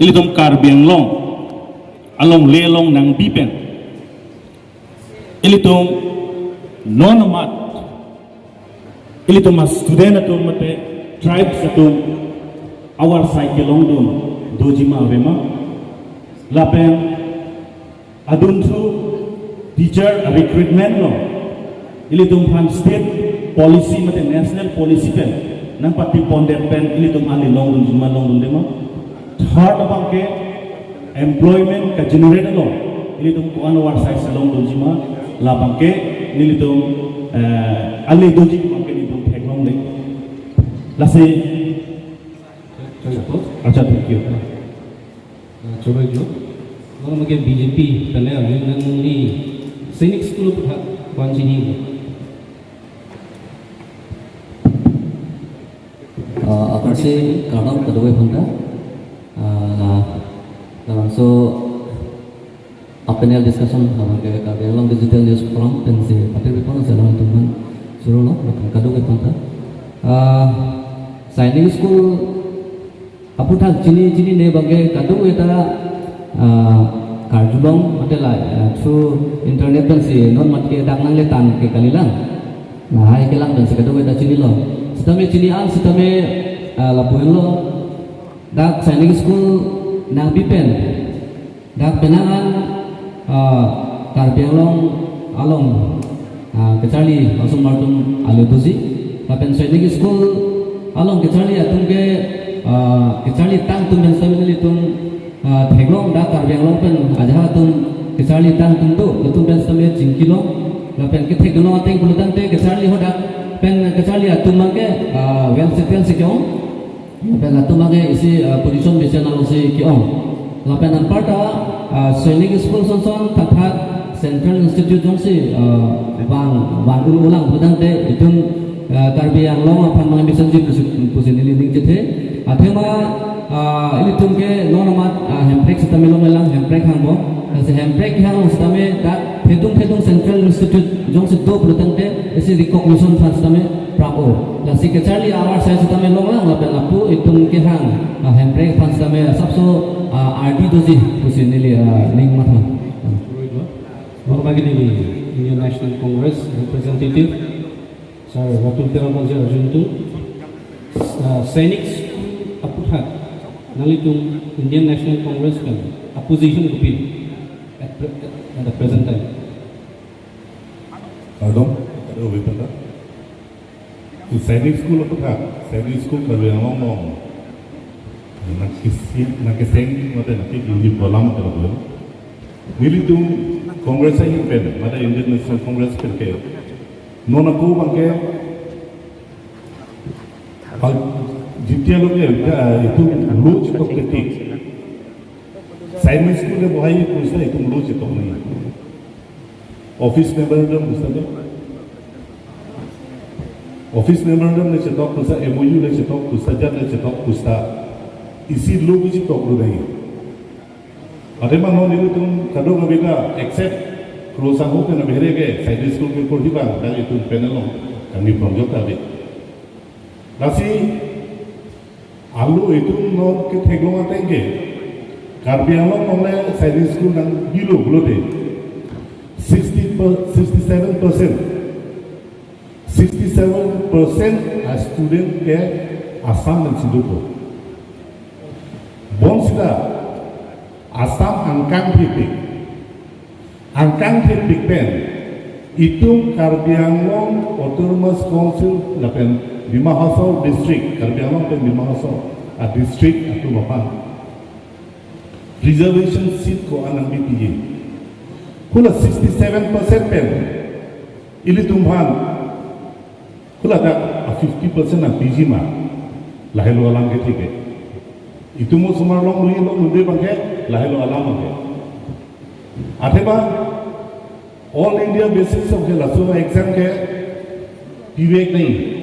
Ilitum Karbiang Long along Lelong nang Bipen ilitum non-mat ilitum student atum mate tribes atum our cycle long dun dojima vema lapen adun thu teacher recruitment lo ilitum fan state policy mate national policy pen nang pati ponder pen ilitum ali long dun jima long dun dema third bangke employment ka generate lo ilitum ko anwar size long dun jima la bangke ilitum ali doji bangke ilitum thekong le lase acha thank you coba jo kalau mungkin BJP kalian yang ni sainik school panjini akan si kadang kedua benda so panel discussion hamaga kabe along digital news from pensi pati repon jalan teman suruh lo kadang benda sainik school apu thak jini ne bage kadang eta karjulong adalah through internet dan si non matke daknang letan ke kalilang nah hai kelang dan sekadang eta jini lo sitame jini ang sitame lapuin lo dak sainik school nang bipen dak penangan Karbiang Long along kecuali langsung martum aluduzi tapi sainik school along kecuali atung ke kecuali tang tum dan sambil itu Theglong dah Karbiang Long pen aja tum kecuali tang tum tu tum dan sambil jingkilong lapen ke Theglong ateng pulutan te kecuali hodak pen kecuali atum mangke well settle sekiong pen atum mangke isi position bisa nalo si kiong lapen anparta sainik school sonson tathat central institute jong si bang ulang pulutan te itu Karbiang Long apan mga mission ji pusin nililing jete athema ilitum ke nonamat hemprek sitame long lang hemprek hangbo se hemprek hang sitame dak thedung central institute jong se do pulutan te isi recognition fund sitame prapo la si kechali awar sai sitame long lang la lapu itum ke hang hemprek fund sitame sabso RD doji pusin nili ling matha bagi ni Indian National Congress representative Sir Ratul Teramanzi Arjun tu sainik aputhat nalitung Indian National Congress kan opposition group at the present time. Pardon? Ada betul. Di sainik school aputhat sainik school Karbiang Long nak kiseng mata nak ini bolam terlalu. Nilitung Congress ini pen, mata Indian National Congress pen ke. Nona ko bangke Jitiya लोग itu lu cetok ketik sainik school le bahai puisa itu lu cetok nahi office memorandum puisa office memorandum le cetok puisa MOU le cetok puisa jat le cetok puisa isi lu cetok lu nahi ade man no nilu tum kadong abega accept close ho pe na bhere ge sainik school ke kordi bang dan itu panel lo kami project tabe nasi alu itu no ke Theglong atenge Karbiang Long onle sainik school nang bilo blote 67% a student ke Assam dan Siduko bon sida Assam angkang pipik pen itu Karbiang Long Autonomous Council lapen Bima Hasau district Karbiang Long pen Bima Hasau a district atau bapan reservation seat ko anang BPJ kula 67% pen ili tumhan kula ada 50% na PG ma lahelo alam ke thike itu mo sumar long lui long unde bangke lahelo alam bangke atheba all India basis of ke lasuma exam ke vivek nahi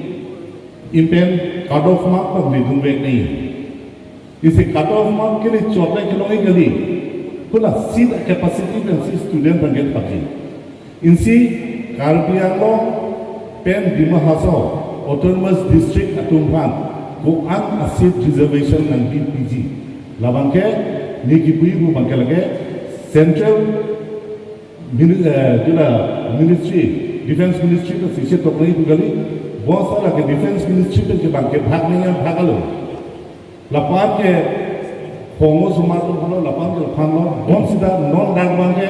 impen cut off mark पर विधुन वेग नहीं इसे cut off mark के लिए 14 kilo ही गली Kula seat capacity pen si student bangket pagi. Insi Karbi Anglong pen Dima Haso Autonomous District Atumphan ko an a seat reservation ng BPG. Labangke niki buibu bangke lage Central Ministry Defense Ministry to sise to koi bugali बहुत सारा के defence ministry पे के बांके भाग नहीं है भागलो लपान के होमो सुमातो बोलो लपान के लपान लो बहुत सीधा नॉन डाक बांके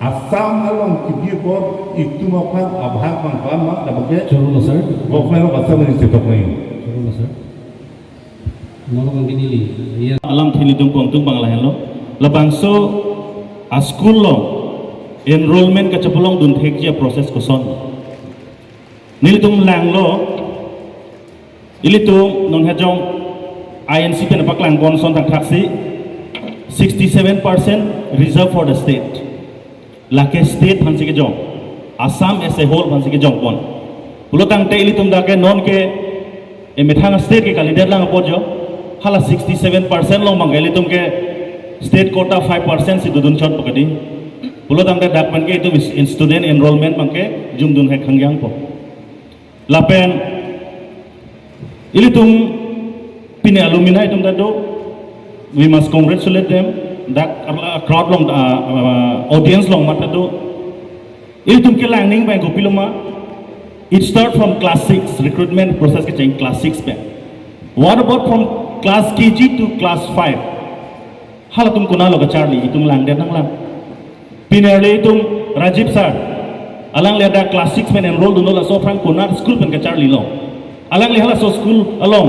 आसाम आलों की भी बहुत इतु मापान अभाग बांकान मा लपके Choro sir. गवर्नमेंट बच्चा नहीं से तो नहीं Choro sir. Mga bangkin nili. Iya. alam thili tung pong tung bangla hello labang so a school lo enrollment ka chapulong dun thek ji process ko son nil tung lang lo ili tung nong hajong INC pen paklang bon son tak taksi 67% reserved for the state lake state hansi ke jong Assam as a whole hansi ke jong pon ulotang te ili tung da ke non ke e methang state ke kalider lang apojo hala 67% long mangai ili tung ke state quota 5% si dudun chot pakadi ulotang te dak man ke itu in student enrollment mangke jum dun he khangyang po lapen ilitum pine alumni itum dado we must congratulate them that crowd long audience long matado ilitum ke langning ba gopiloma it start from class 6 recruitment process ke chain class 6 pe what about from class KG to class 5 halatum kuna loga charlie itum lang den lang pine itum Rajiv sir alang le ada class 6 men enroll duno la so frang konar school pen ka charlie long alang le hala so school along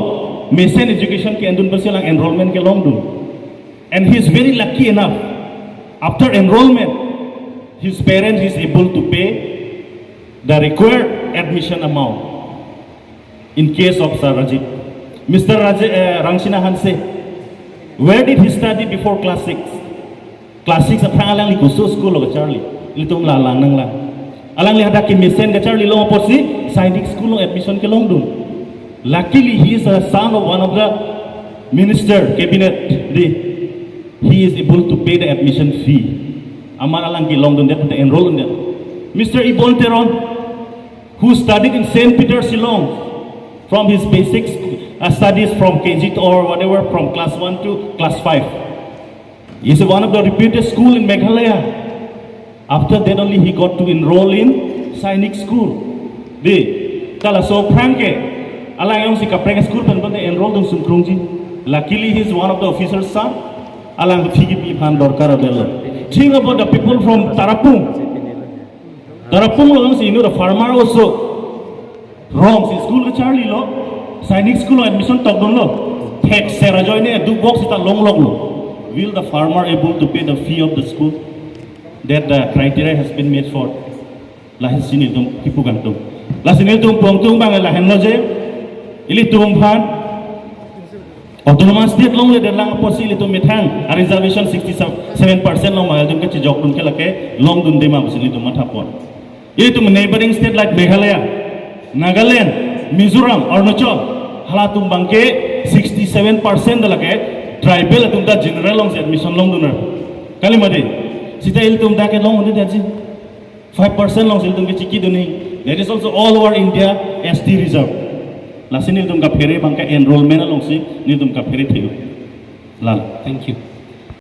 mesen education ke endun persi alang enrollment ke long dun and he is very lucky enough after enrollment his parents is able to pay the required admission amount in case of Sir Rajiv Mr. Rangshina Hanse where did he study before class 6 class 6 aprang alang li kuso school lo ka charlie litum la lang nang la alang lihat ki mesen ke charlie long porsi scientific school long admission ke long dun luckily he is a son of one of the minister cabinet he is able to pay the admission fee amar alang ki long dun that to enroll in that Mr. Ibon Teron who studied in St. Peter Silong from his basic studies from KG or whatever from class 1 to class 5 he is one of the reputed school in Meghalaya. After that only he got to enroll in Sainik school. Di, kala so prangke, alang yung si kapreng school pen pen enroll dun sumkrungji. Luckily he is one of the officers' son. Alang figi pipan dorkar adelo. Think about the people from Tarapung. Tarapung lo yung si the farmer also. Wrong si school ke Charlie lo. Sainik school lo admission tok dun lo. Tax serajoy ne du box ita long lo. Will the farmer able to pay the fee of the school? That the criteria has been made for lahin sinil tum kipugan tum la sinil tum pong tum bang lahin lo je ili tum phan autonomous state long le de lang posi ili tum mithang a reservation 67% long ma tum ke jok tum ke lake long dun de ma busili tum matha pon ili tum neighboring state like Meghalaya Nagaland Mizoram Arunachal hala tum bang ke 67% de lake tribal tum da general long admission long dunar kalimade sita iltum da ke long hunde daji 5% long iltum ke chiki duni that is also all over India ST reserve la sinil tum ka phere bangka enrollment long si ni tum ka phere thilu lal Thank you.